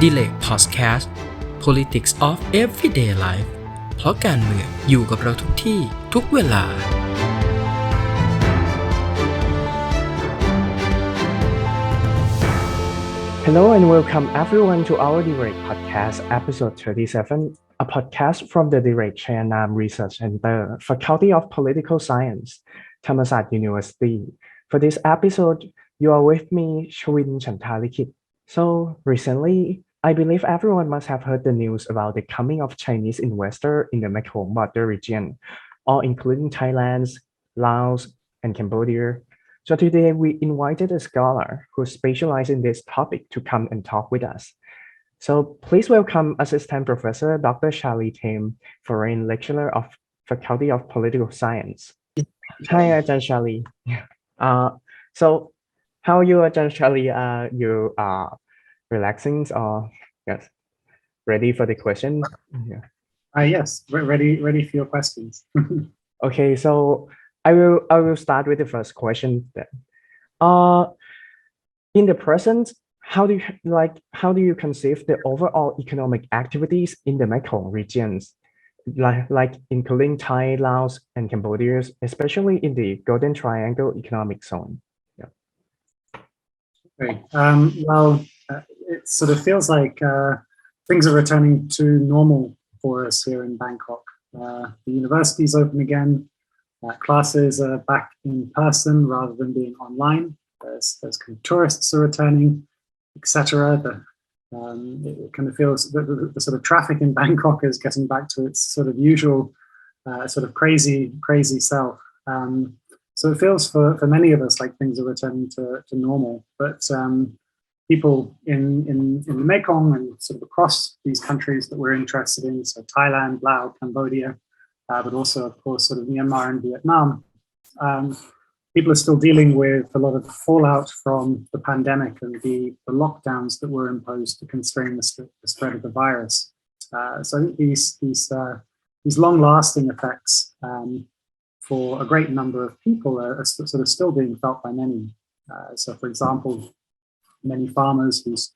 Direk Podcast Politics of Everyday Life เพราะการเมืองอยู่กับเราทุกที่ทุกเวลา Hello and welcome everyone to our Direk Podcast Episode 37, a podcast from the Direk Research Center, Faculty of Political Science, Thammasat University. For this episode, you are with me, Chawin Chantalikit. So recently, I believe everyone must have heard the news about the coming of Chinese investor in the Mekong border region, all including Thailand, Laos, and Cambodia. So today we invited a scholar who specializes in this topic to come and talk with us. So please welcome Asst.Prof.Dr. Charlie Thame, Foreign Lecturer of Faculty of Political Science. Hi, Ajahn Charlie. So how are you, Ajahn Charlie? You are relaxing or yes, ready for the question? Yeah. Yes, ready for your questions. Okay, so I will start with the first question then. In the present, how do you conceive the overall economic activities in the Mekong regions, like including Thai, Laos, and Cambodia, especially in the Golden Triangle Economic Zone? Yeah. Okay. It sort of feels like things are returning to normal for us here in Bangkok. The university's open again. Classes are back in person rather than being online. There's kind of tourists are returning, etc. It kind of feels the sort of traffic in Bangkok is getting back to its sort of usual sort of crazy self. So it feels for many of us like things are returning to normal. But people in the Mekong and sort of across these countries that we're interested in, so Thailand, Laos, Cambodia, but also, of course, sort of Myanmar and Vietnam, people are still dealing with a lot of fallout from the pandemic and the lockdowns that were imposed to constrain the spread of the virus. So I think these long-lasting effects for a great number of people are sort of still being felt by many. So, for example, many farmers whose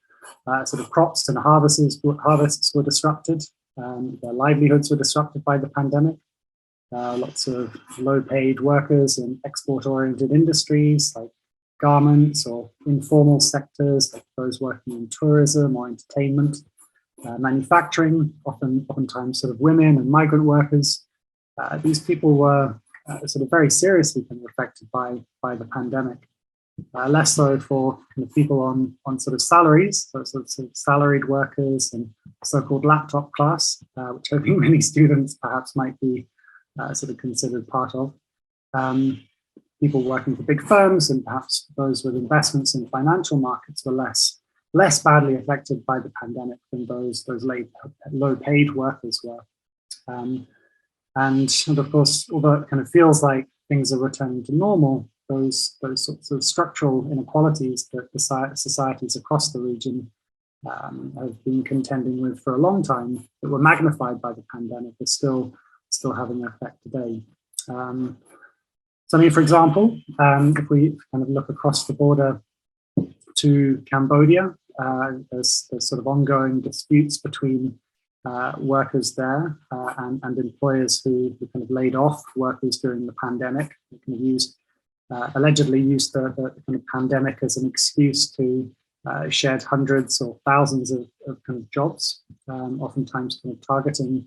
sort of crops and harvests were disrupted. Their livelihoods were disrupted by the pandemic. Lots of low-paid workers in export-oriented industries like garments or informal sectors like those working in tourism or entertainment, manufacturing, oftentimes sort of women and migrant workers. These people were sort of very seriously kind of affected by the pandemic. Less so for kind of people on sort of salaries, so sort of salaried workers and so-called laptop class, which I think many students perhaps might be sort of considered part of. People working for big firms and perhaps those with investments in financial markets were less badly affected by the pandemic than those low-paid workers were. And of course, although it kind of feels like things are returning to normal, those sorts of structural inequalities that the societies across the region have been contending with for a long time, that were magnified by the pandemic, are still having an effect today. So I mean, for example, if we kind of look across the border to Cambodia, there's sort of ongoing disputes between workers there and employers who kind of laid off workers during the pandemic. They kind of allegedly used the kind of pandemic as an excuse to shed hundreds or thousands of kind of jobs, oftentimes kind of targeting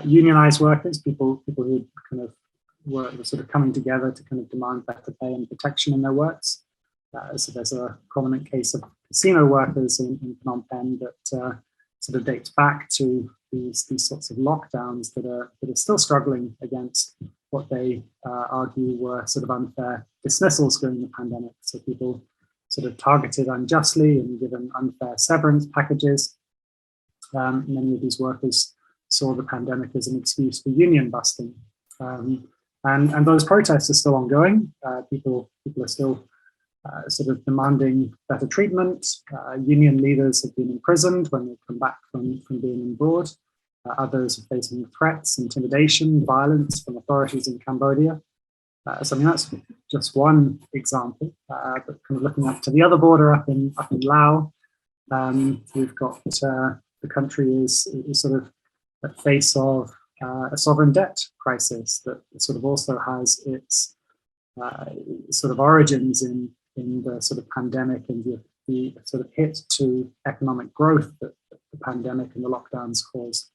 unionized workers, people who kind of were sort of coming together to kind of demand better pay and protection in their works. So there's a prominent case of casino workers in Phnom Penh that sort of dates back to these sorts of lockdowns that are still struggling against what they argue were sort of unfair dismissals during the pandemic. So people sort of targeted unjustly and given unfair severance packages. Many of these workers saw the pandemic as an excuse for union busting. And those protests are still ongoing. People are still sort of demanding better treatment. Union leaders have been imprisoned when they come back from being abroad. Others are facing threats, intimidation, violence from authorities in Cambodia. So I mean, that's just one example. But kind of looking up to the other border up in Laos, We've got the country is sort of at face of a sovereign debt crisis that sort of also has its sort of origins in the sort of pandemic and the sort of hit to economic growth that the pandemic and the lockdowns caused.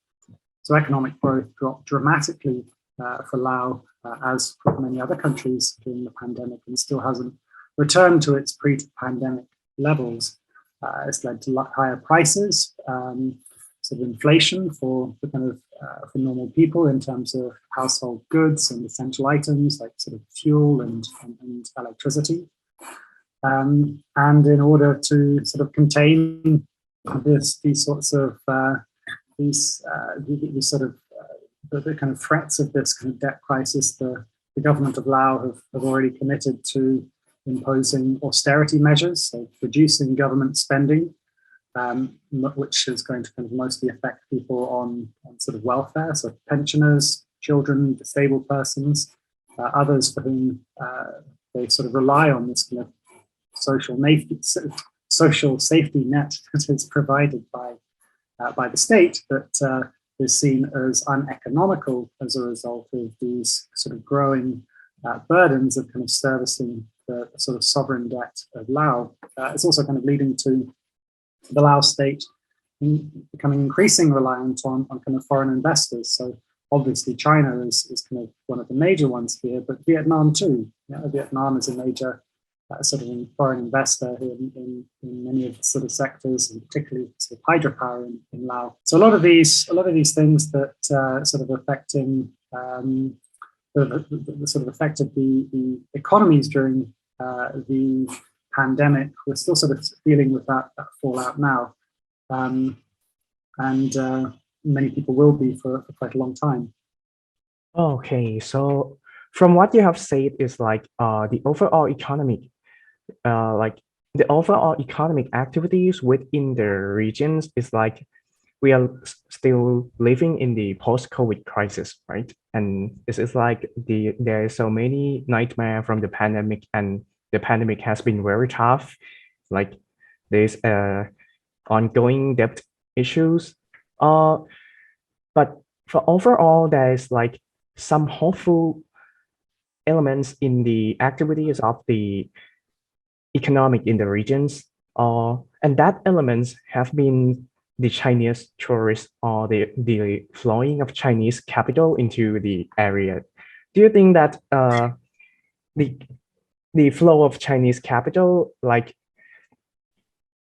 So economic growth dropped dramatically for Laos, as for many other countries during the pandemic, and still hasn't returned to its pre-pandemic levels. It's led to higher prices, sort of inflation for the kind of for normal people in terms of household goods and essential items like sort of fuel and electricity. And in order to sort of contain these sorts of these sort of the kind of threats of this kind of debt crisis, the government of Laos have already committed to imposing austerity measures, so reducing government spending, which is going to kind of mostly affect people on sort of welfare, so pensioners, children, disabled persons, others for whom they sort of rely on this kind of social safety net that is provided by the state, that is seen as uneconomical as a result of these sort of growing burdens of kind of servicing the sort of sovereign debt of Laos. It's also kind of leading to the Laos state becoming increasingly reliant on kind of foreign investors. So obviously China is kind of one of the major ones here, but Vietnam too. Vietnam is a major sort of foreign investor in many of the sort of sectors, and particularly sort of hydropower in Laos. So a lot of these things that sort of affecting sort of affected the economies during the pandemic. We're still sort of dealing with that fallout now, and many people will be for quite a long time. Okay, so from what you have said is like the overall economic activities within the regions is like we are still living in the post-COVID crisis, right? And this is like there are so many nightmares from the pandemic, and the pandemic has been very tough. Like there's ongoing debt issues. But for overall, there is like some hopeful elements in the activities of the economic in the regions, and that elements have been the Chinese tourists or the flowing of Chinese capital into the area. Do you think that the flow of Chinese capital, like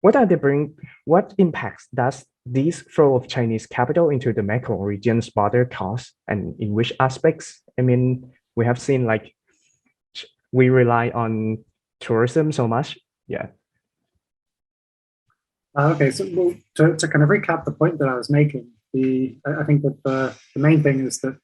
what impacts does this flow of Chinese capital into the Mekong region's border cause, and in which aspects? I mean, we have seen like we rely on tourism so much. Yeah. Okay, so to kind of recap the point that I was making, I think that the main thing is that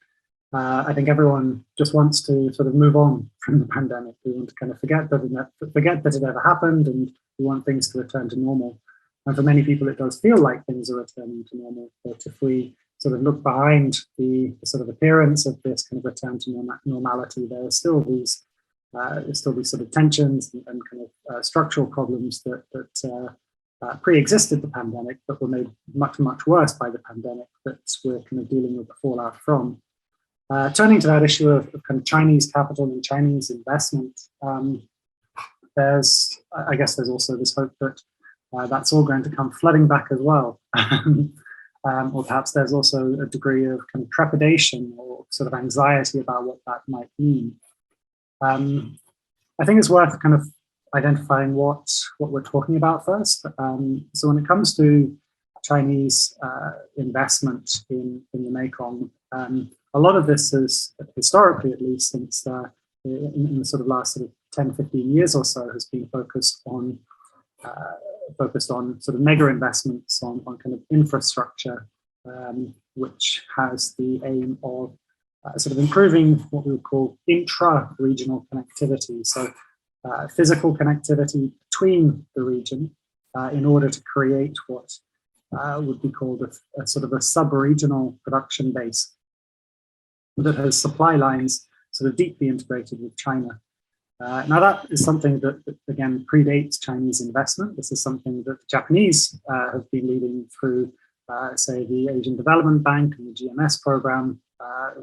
I think everyone just wants to sort of move on from the pandemic. We want to kind of forget that it ever happened, and we want things to return to normal. And for many people, it does feel like things are returning to normal. But if we sort of look behind the sort of appearance of this kind of return to normality, there are still these sort of tensions and kind of structural problems that pre-existed the pandemic, but were made much, much worse by the pandemic that we're kind of dealing with the fallout from. Turning to that issue of kind of Chinese capital and Chinese investment, I guess there's also this hope that that's all going to come flooding back as well. Or perhaps there's also a degree of kind of trepidation or sort of anxiety about what that might mean. I think it's worth kind of identifying what we're talking about first. So when it comes to Chinese investment in the Mekong, a lot of this is, historically at least, since in the sort of last sort of 10, 15 years or so, has been focused on sort of mega investments on kind of infrastructure, which has the aim of sort of improving what we would call intra-regional connectivity. So physical connectivity between the region in order to create what would be called a sort of a sub-regional production base that has supply lines sort of deeply integrated with China. Now that is something that again predates Chinese investment. This is something that the Japanese have been leading through, say, the Asian Development Bank and the GMS program,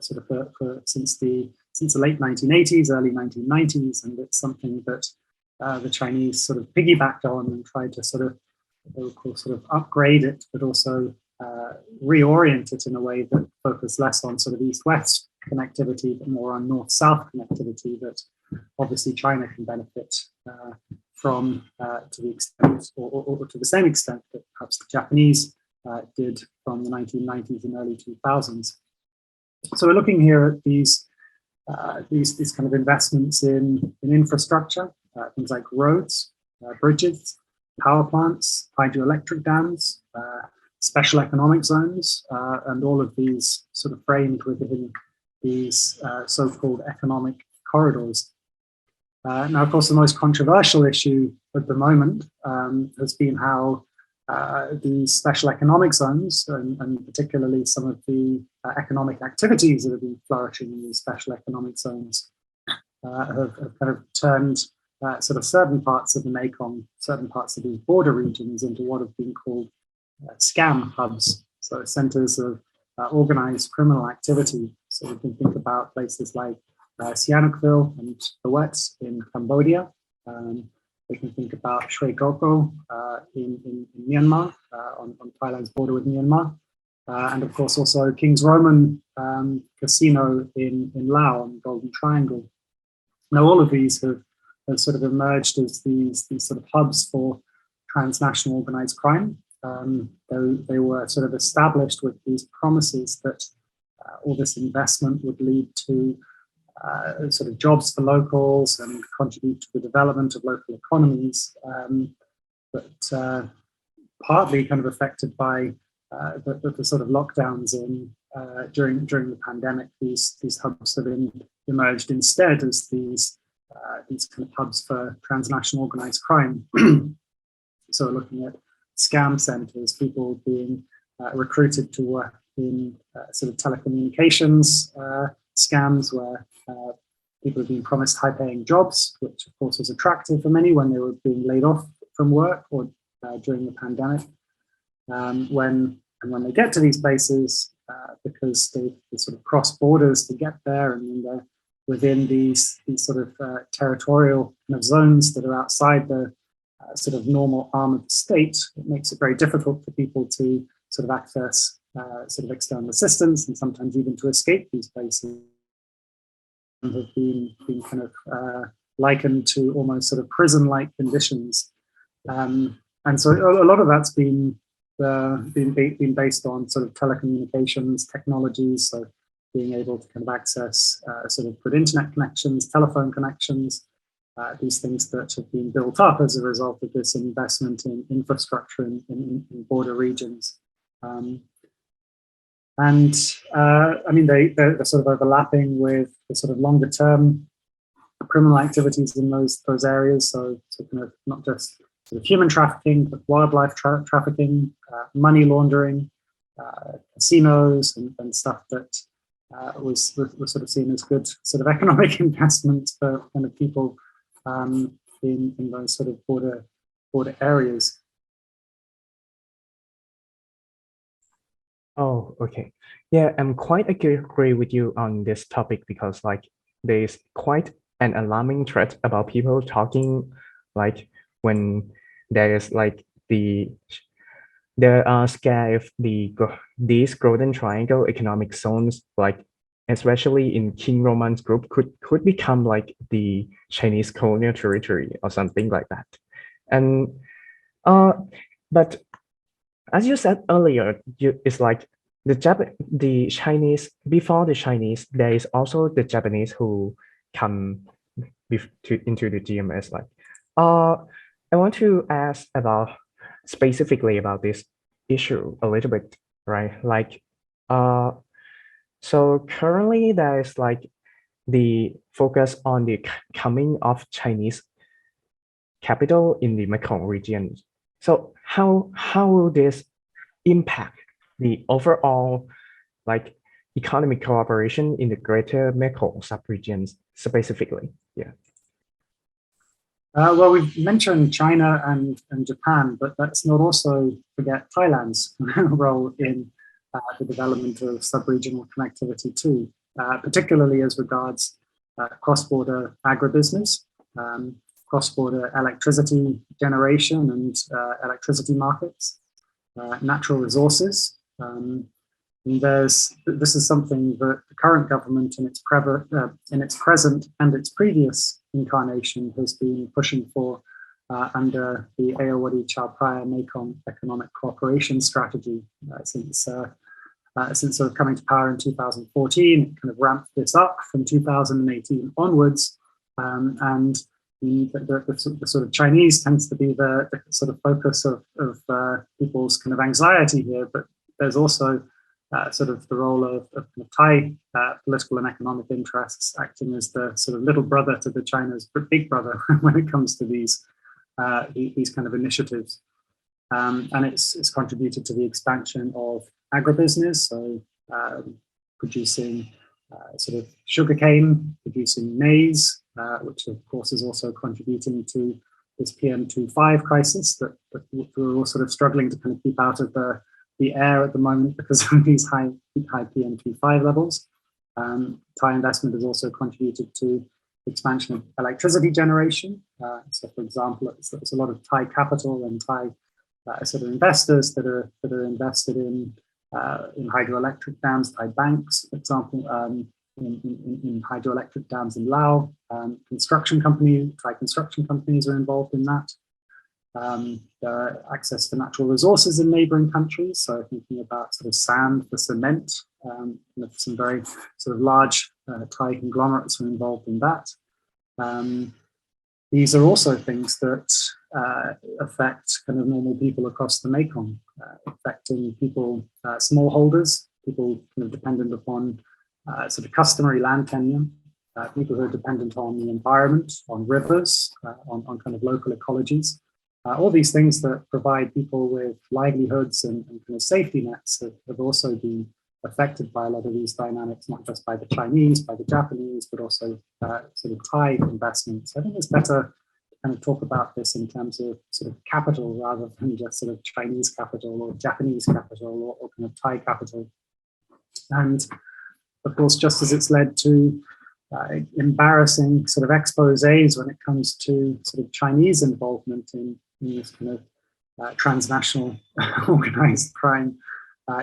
sort of since the late 1980s, early 1990s, and it's something that the Chinese sort of piggybacked on and tried to sort of upgrade it, but also reorient it in a way that focused less on sort of east-west connectivity, but more on north-south connectivity that obviously China can benefit from to the extent, or to the same extent that perhaps the Japanese did from the 1990s and early 2000s. So we're looking here at these kind of investments in infrastructure, things like roads, bridges, power plants, hydroelectric dams, special economic zones, and all of these sort of framed within these so-called economic corridors. Now, of course, the most controversial issue at the moment has been how these special economic zones, and particularly some of the economic activities that have been flourishing in these special economic zones, have kind of turned sort of certain parts of the Mekong, certain parts of these border regions into what have been called scam hubs, so centers of organized criminal activity. So we can think about places like Sihanoukville and Loet in Cambodia. We can think about Shui Goko in Myanmar, on Thailand's border with Myanmar. And of course also King's Roman Casino in Laos on the Golden Triangle. Now all of these have sort of emerged as these sort of hubs for transnational organized crime. They were sort of established with these promises that all this investment would lead to sort of jobs for locals and contribute to the development of local economies, but partly kind of affected by the sort of lockdowns during the pandemic. These hubs have emerged instead as these kind of hubs for transnational organized crime. So we're looking at scam centers, people being recruited to work in sort of telecommunications scams where people have been promised high-paying jobs, which of course was attractive for many when they were being laid off from work or during the pandemic. When they get to these places, because they sort of cross borders to get there, and then they're within these sort of territorial kind of zones that are outside the sort of normal arm of the state, it makes it very difficult for people to sort of access sort of external assistance and sometimes even to escape these places. Have been kind of likened to almost sort of prison-like conditions, and so a lot of that's been based on sort of telecommunications technologies, so being able to kind of access sort of good internet connections, telephone connections, these things that have been built up as a result of this investment in infrastructure in border regions. And I mean, they're sort of overlapping with the sort of longer term criminal activities in those areas. So kind of not just sort of human trafficking, but wildlife trafficking, money laundering, casinos, and stuff that was sort of seen as good sort of economic investments for kind of people in those sort of border areas. Oh, okay. Yeah, I'm quite agree with you on this topic because like there's quite an alarming threat about people talking like when there is like there are scared if these Golden Triangle economic zones, like especially in King Roman's group, could become like the Chinese colonial territory or something like that. And but as you said earlier, it's like the Chinese, before the Chinese, there is also the Japanese who come into the GMS. Like, I want to ask specifically about this issue a little bit, right? Like, so currently there is like the focus on the coming of Chinese capital in the Mekong region. So how will this impact the overall like economic cooperation in the greater Mekong subregions specifically? Yeah. Well, we've mentioned China and Japan, but let's not also forget Thailand's role in the development of sub-regional connectivity too, particularly as regards cross-border agribusiness, cross-border electricity generation and electricity markets, natural resources. And this is something that the current government in its present and its previous incarnation has been pushing for under the Ayeyarwady Chao-Phraya Mekong Economic Cooperation Strategy since sort of coming to power in 2014. It kind of ramped this up from 2018 onwards, and the sort of Chinese tends to be the sort of focus of people's kind of anxiety here, but there's also sort of the role of Thai political and economic interests acting as the sort of little brother to the China's big brother when it comes to these kind of initiatives. And it's contributed to the expansion of agribusiness, so producing sort of sugarcane, producing maize, which of course is also contributing to this PM2.5 crisis that we're all sort of struggling to kind of keep out of the air at the moment because of these high PM2.5 levels. Thai investment has also contributed to expansion of electricity generation. So, for example, there's a lot of Thai capital and Thai sort of investors that are invested in hydroelectric dams, Thai banks, for example, in hydroelectric dams in Laos. Thai construction companies are involved in that. Access to natural resources in neighboring countries, so thinking about sort of sand for cement, some very sort of large Thai conglomerates are involved in that. These are also things that affect kind of normal people across the Mekong, affecting people, smallholders, people kind of dependent upon sort of customary land tenure, people who are dependent on the environment, on rivers, on kind of local ecologies. All these things that provide people with livelihoods and kind of safety nets have also been affected by a lot of these dynamics, not just by the Chinese, by the Japanese, but also sort of Thai investments. I think it's better to kind of talk about this in terms of sort of capital rather than just sort of Chinese capital or Japanese capital or kind of Thai capital. And of course, just as it's led to embarrassing sort of exposés when it comes to sort of Chinese involvement in this kind of transnational organized crime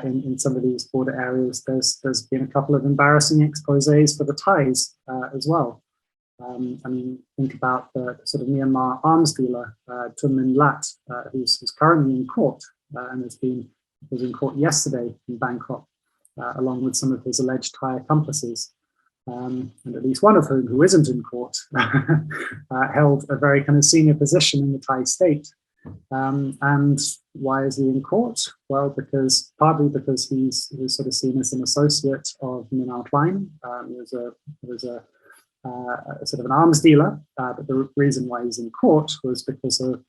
in some of these border areas, there's been a couple of embarrassing exposés for the Thais as well. I mean, think about the sort of Myanmar arms dealer, Thum Min Lat, who's currently in court and was in court yesterday in Bangkok, along with some of his alleged Thai accomplices. And at least one of whom, who isn't in court, held a very kind of senior position in the Thai state. And why is he in court? Well, partly because he's sort of seen as an associate of Min Aung Hlaing. He was a sort of an arms dealer, but the reason why he's in court was because of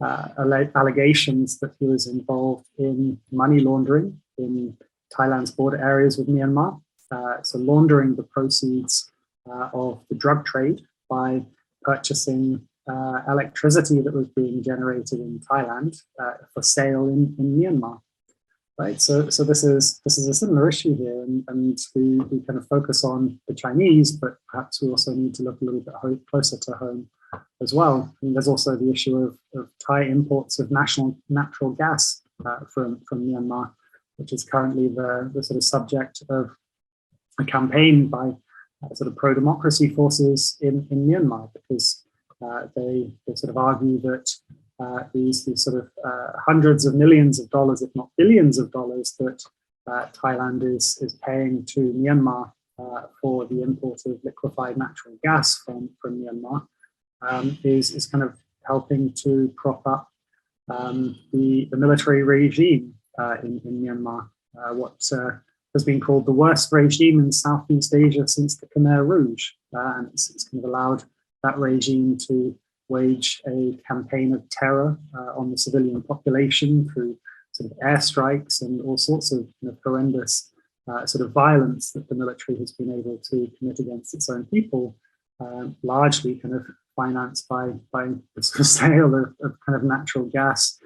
allegations that he was involved in money laundering in Thailand's border areas with Myanmar. So laundering the proceeds of the drug trade by purchasing electricity that was being generated in Thailand for sale in Myanmar, right? So this is a similar issue here, and we kind of focus on the Chinese, but perhaps we also need to look a little bit closer to home as well. And there's also the issue of Thai imports of natural gas from Myanmar, which is currently the sort of subject of a campaign by sort of pro-democracy forces in Myanmar, because they sort of argue that these sort of hundreds of millions of dollars, if not billions of dollars, that Thailand is paying to Myanmar for the import of liquefied natural gas from Myanmar is kind of helping to prop up the military regime in Myanmar, what has been called the worst regime in Southeast Asia since the Khmer Rouge, and it's kind of allowed that regime to wage a campaign of terror on the civilian population through sort of airstrikes and all sorts of horrendous sort of violence that the military has been able to commit against its own people, largely kind of financed by the sale of kind of natural gas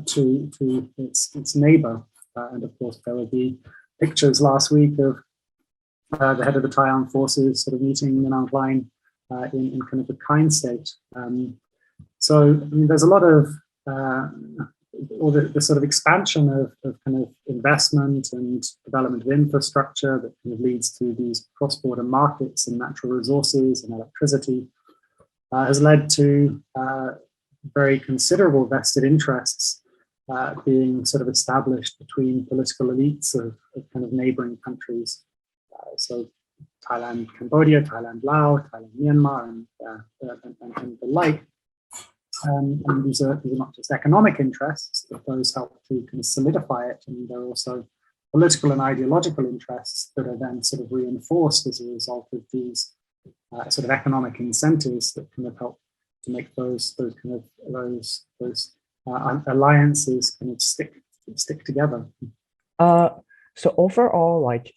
to its neighbor. And of course, there will be pictures last week of the head of the Thai armed forces sort of meeting Minang Line in kind of a kind state. So I mean, there's a lot of all the sort of expansion of kind of investment and development of infrastructure that kind of leads to these cross-border markets in natural resources and electricity has led to very considerable vested interests being sort of established between political elites of kind of neighboring countries. So Thailand, Cambodia, Thailand, Laos, Thailand, Myanmar, and the like. And these are not just economic interests, but those help to kind of solidify it. And there are also political and ideological interests that are then sort of reinforced as a result of these sort of economic incentives that kind of help to make those alliances kind of stick together. So overall, like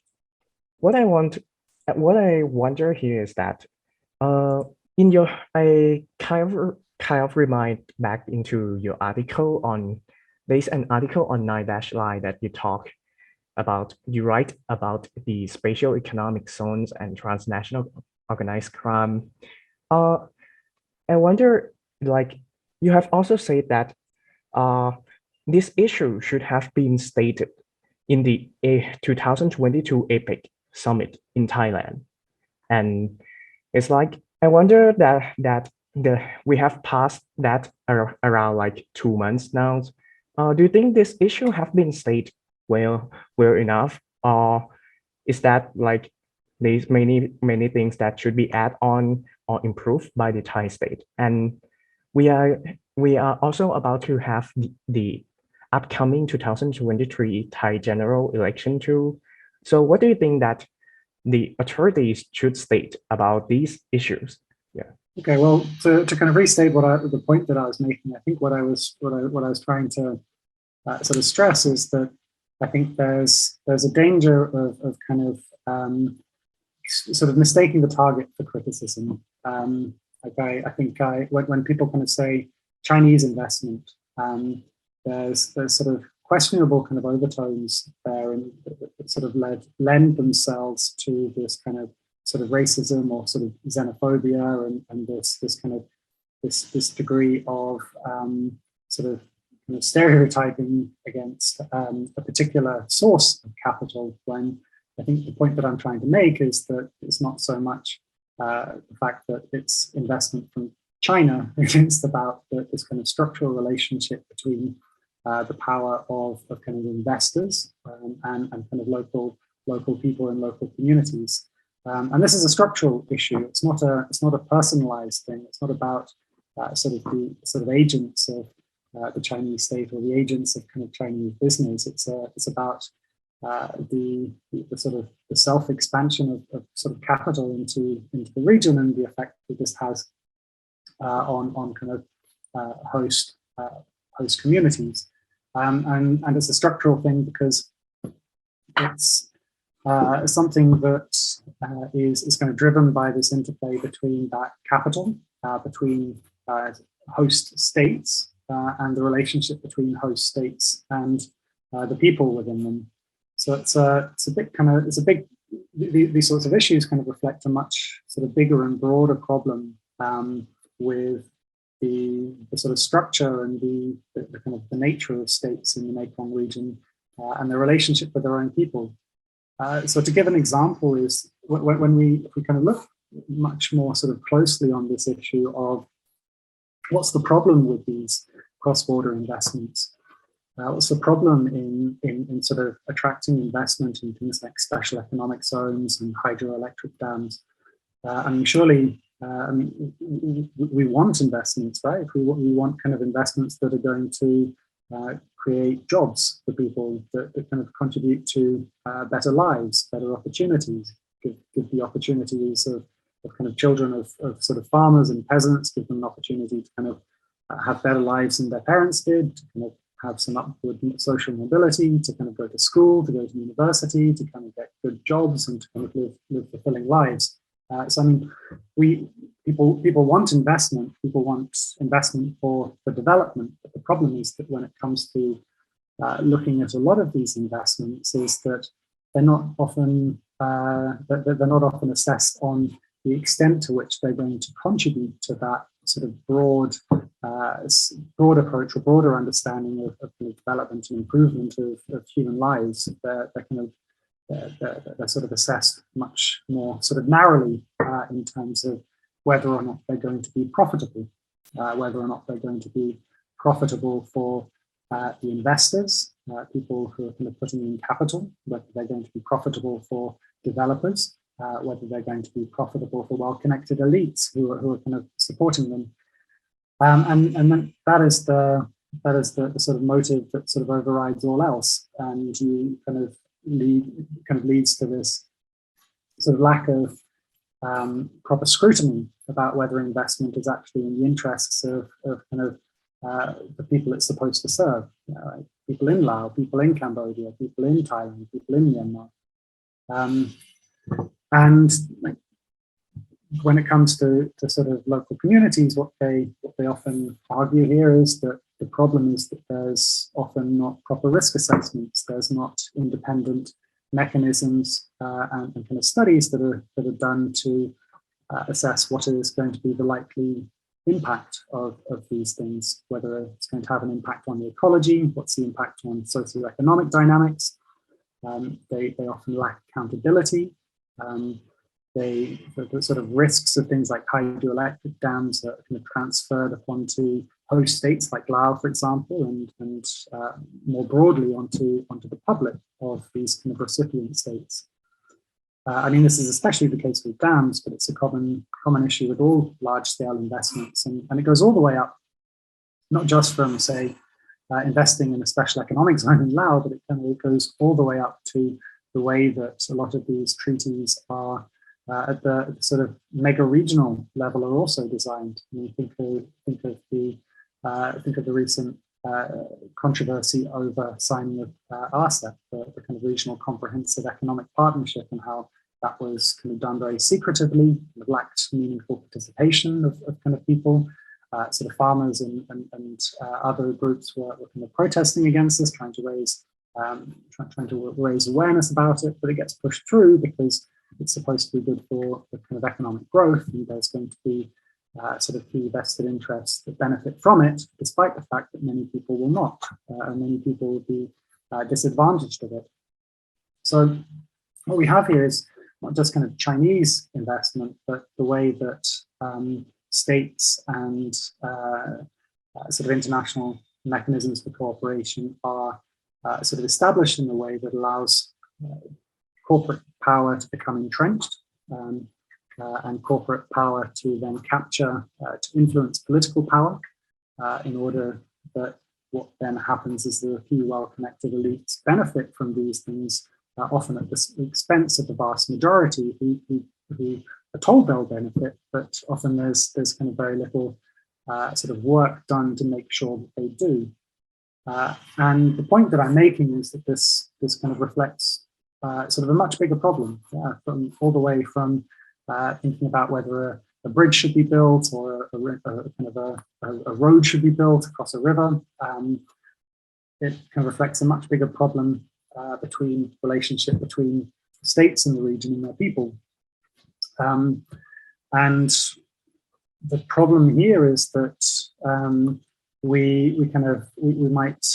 what I wonder here is that I kind of remind back into your article on there's an article on 9-line that you write about the spatial economic zones and transnational organized crime. I wonder, like you have also said that this issue should have been stated in the 2022 APEC summit in Thailand, and it's like I wonder that we have passed that around like 2 months now. Do you think this issue have been stated well enough, or is that like there's many things that should be added on or improved by the Thai state? And we are also about to have the upcoming 2023 Thai general election too. So what do you think that the authorities should state about these issues? Yeah. Okay, well, to kind of restate the point that I was making, I think what I was trying to sort of stress is that I think there's a danger of kind of sort of mistaking the target for criticism. I think when people kind of say Chinese investment, there's sort of questionable kind of overtones there, and that sort of lend themselves to this kind of sort of racism or sort of xenophobia and this kind of this degree of sort of kind of stereotyping against a particular source of capital, when I think the point that I'm trying to make is that it's not so much the fact that it's investment from China, it's about this kind of structural relationship between the power of kind of investors and kind of local people and local communities. And this is a structural issue. It's not a personalized thing. It's not about sort of agents of the Chinese state or the agents of kind of Chinese business. It's about the sort of the self-expansion of sort of capital into the region and the effect that this has on kind of host communities. And it's a structural thing because it's something that is kind of driven by this interplay between that capital, between host states, and the relationship between host states and the people within them. So it's a big these sorts of issues kind of reflect a much sort of bigger and broader problem with the sort of structure and the kind of the nature of states in the Mekong region and their relationship with their own people. So to give an example is when we kind of look much more sort of closely on this issue of what's the problem with these cross-border investments. What's the problem in sort of attracting investment in things like special economic zones and hydroelectric dams? I mean, surely we want investments, right? We want kind of investments that are going to create jobs for people that kind of contribute to better lives, better opportunities, give the opportunities of kind of children of sort of farmers and peasants, give them an opportunity to kind of have better lives than their parents did, to kind of have some upward social mobility, to kind of go to school, to go to university, to kind of get good jobs and to kind of live fulfilling lives. So I mean, people want investment. People want investment for development. But the problem is that when it comes to looking at a lot of these investments, is that they're not often assessed on the extent to which they're going to contribute to that sort of broad approach or broader understanding of the development and improvement of human lives. They're sort of assessed much more sort of narrowly in terms of whether or not they're going to be profitable, whether or not they're going to be profitable for the investors, people who are kind of putting in capital, whether they're going to be profitable for developers, whether they're going to be profitable for well-connected elites who are kind of supporting them. And then that is the sort of motive that sort of overrides all else, and you kind of leads to this sort of lack of proper scrutiny about whether investment is actually in the interests of kind of the people it's supposed to serve. Like people in Laos, people in Cambodia, people in Thailand, people in Myanmar. And when it comes to sort of local communities, what they often argue here is that the problem is that there's often not proper risk assessments. There's not independent mechanisms and kind of studies that are done to assess what is going to be the likely impact of these things, whether it's going to have an impact on the ecology, what's the impact on socioeconomic dynamics. They often lack accountability. The sort of risks of things like hydroelectric dams are kind of transferred onto host states like Laos, for example, and more broadly onto the public of these kind of recipient states. I mean, this is especially the case with dams, but it's a common issue with all large-scale investments, and it goes all the way up, not just from, say, investing in a special economic zone in Laos, but it goes all the way up to the way that a lot of these treaties are at the sort of mega regional level are also designed. I mean, think of the recent controversy over signing of Asst, the kind of regional comprehensive economic partnership, and how that was kind of done very secretively, lacked meaningful participation of kind of people. Sort of farmers and other groups were kind of protesting against this, trying to raise awareness about it, but it gets pushed through because it's supposed to be good for the kind of economic growth, and there's going to be sort of key vested interests that benefit from it, despite the fact that many people will not, and many people will be disadvantaged of it. So what we have here is not just kind of Chinese investment, but the way that states and sort of international mechanisms for cooperation are sort of established in a way that allows corporate power to become entrenched, and corporate power to then capture, to influence political power, in order that what then happens is that a few well-connected elites benefit from these things, often at the expense of the vast majority who are told they'll benefit, but often there's kind of very little sort of work done to make sure that they do. And the point that I'm making is that this kind of reflects sort of a much bigger problem, from all the way from thinking about whether a bridge should be built or a road should be built across a river. It kind of reflects a much bigger problem relationship between states in the region and their people. And the problem here is that we might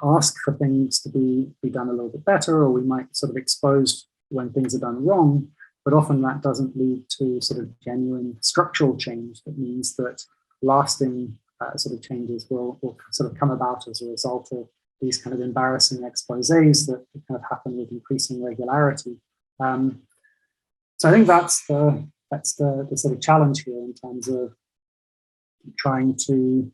ask for things to be done a little bit better, or we might sort of expose when things are done wrong, but often that doesn't lead to sort of genuine structural change. That means that lasting sort of changes will sort of come about as a result of these kind of embarrassing exposés that kind of happen with increasing regularity. So I think that's the sort of challenge here in terms of trying to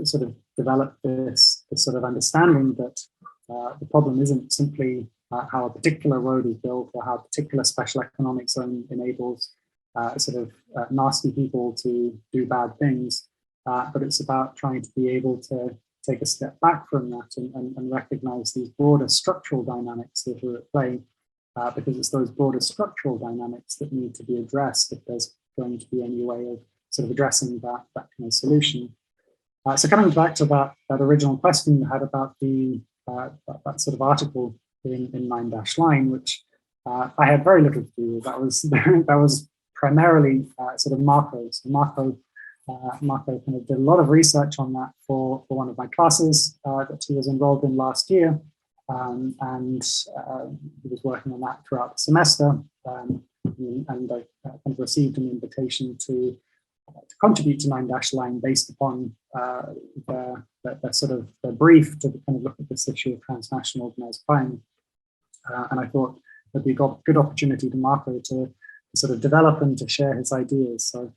sort of develop this sort of understanding that the problem isn't simply how a particular road is built or how a particular special economic zone enables sort of nasty people to do bad things, but it's about trying to be able to take a step back from that and recognize these broader structural dynamics that are at play, because it's those broader structural dynamics that need to be addressed if there's going to be any way of sort of addressing that kind of solution. So coming back to that original question you had about the that sort of article in 9-line, which I had very little to do with. That was primarily sort of Marco. So Marco kind of did a lot of research on that for one of my classes that he was enrolled in last year, and he was working on that throughout the semester. And I kind of received an invitation to contribute to 9-line based upon the sort of the brief to kind of look at this issue of transnational organized crime. And I thought it'd be a good opportunity to Marco to sort of develop and to share his ideas. So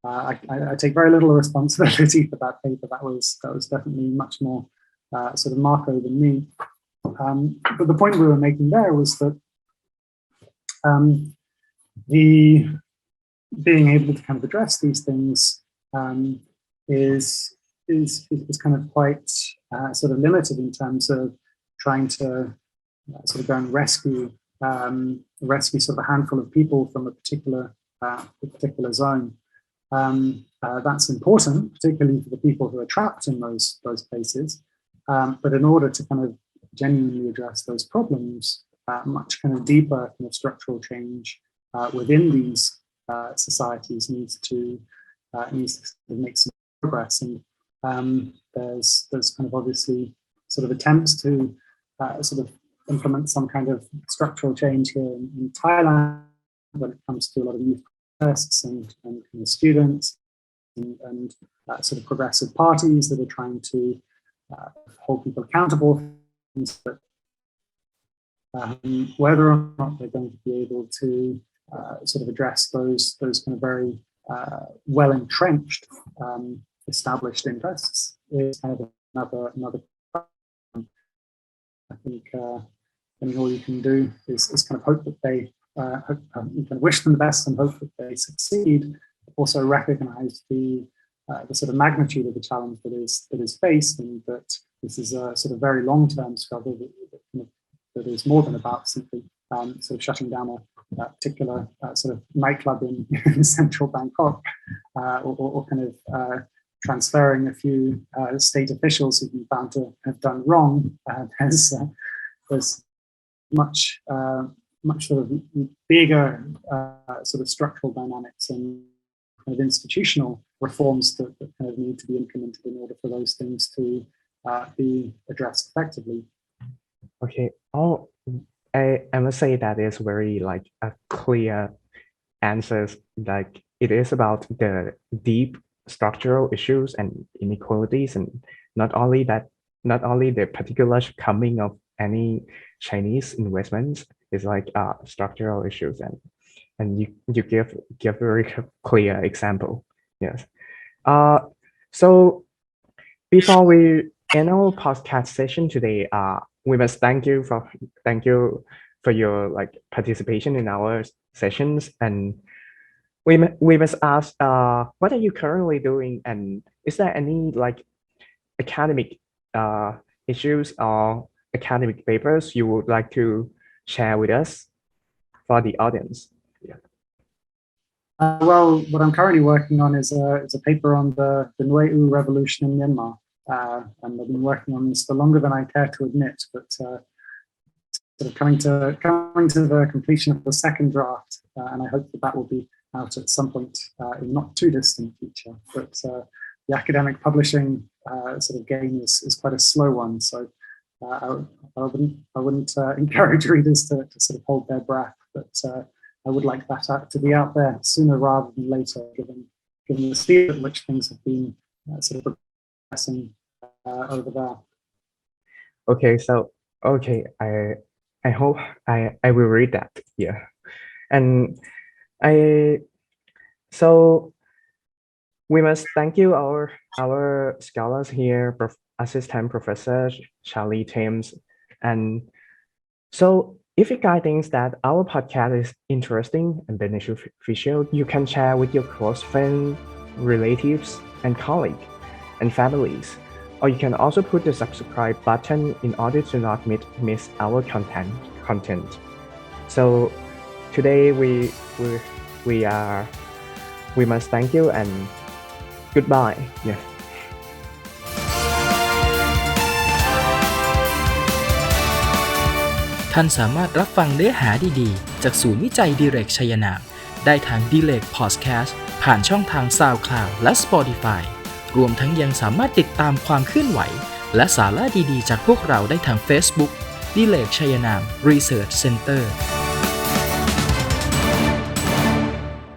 I take very little responsibility for that paper. That was definitely much more sort of Marco than me. But the point we were making there was that the being able to kind of address these things is kind of quite sort of limited in terms of trying to sort of go and rescue sort of a handful of people from a particular zone. That's important, particularly for the people who are trapped in those places. But in order to kind of genuinely address those problems, much kind of deeper kind of structural change within these societies needs to make some progress. And there's kind of obviously sort of attempts to sort of implement some kind of structural change here in Thailand when it comes to a lot of youth protests and kind of students and sort of progressive parties that are trying to hold people accountable. But whether or not they're going to be able to sort of address those kind of very well entrenched established interests is kind of another. I think all you can do is kind of hope that they you can wish them the best and hope that they succeed. Also recognize the sort of magnitude of the challenge that is faced, and that this is a sort of very long-term struggle that is more than about simply sort of shutting down a particular sort of nightclub in central Bangkok, or kind of transferring a few state officials who've been found to have done wrong. There's much sort of bigger sort of structural dynamics and kind of institutional reforms that kind of need to be implemented in order for those things to be addressed effectively. Okay. I must say that is very like a clear answers. Like it is about the deep structural issues and inequalities, and not only the particular coming of any Chinese investments is like structural issues, and you give very clear example. Yes. So before we end our podcast session today, we must thank you for your like participation in our sessions, and we must ask what are you currently doing, and is there any like academic issues or academic papers you would like to share with us for the audience? Yeah. Well, what I'm currently working on is a paper on the Nui revolution in Myanmar. And I've been working on this for longer than I care to admit, but sort of coming to the completion of the second draft, and I hope that will be out at some point in not too distant future. But the academic publishing sort of game is quite a slow one, so I wouldn't encourage readers to sort of hold their breath, but I would like that to be out there sooner rather than later, given the speed at which things have been sort of over there. Okay, so I hope I will read that. Yeah, and so we must thank you our scholars here, Assistant Professor Charlie Thame, and so if you guys think that our podcast is interesting and beneficial, you can share with your close friends, relatives, and colleagues and families. Or you can also put the subscribe button in order to not miss our content. So today we are we must thank you and goodbye. Yeah. ท่านสามารถรับฟังเนื้อหาดีๆจากศูนย์วิจัยดิเรกชัยนามได้ทาง Direk Podcast ผ่านช่องทาง SoundCloud และ Spotify รวมทั้งยังสามารถติดตามความเคลื่อนไหวและสาระดีๆจากพวกเราได้ทาง Facebook ดิเรกชัยนาม Research Center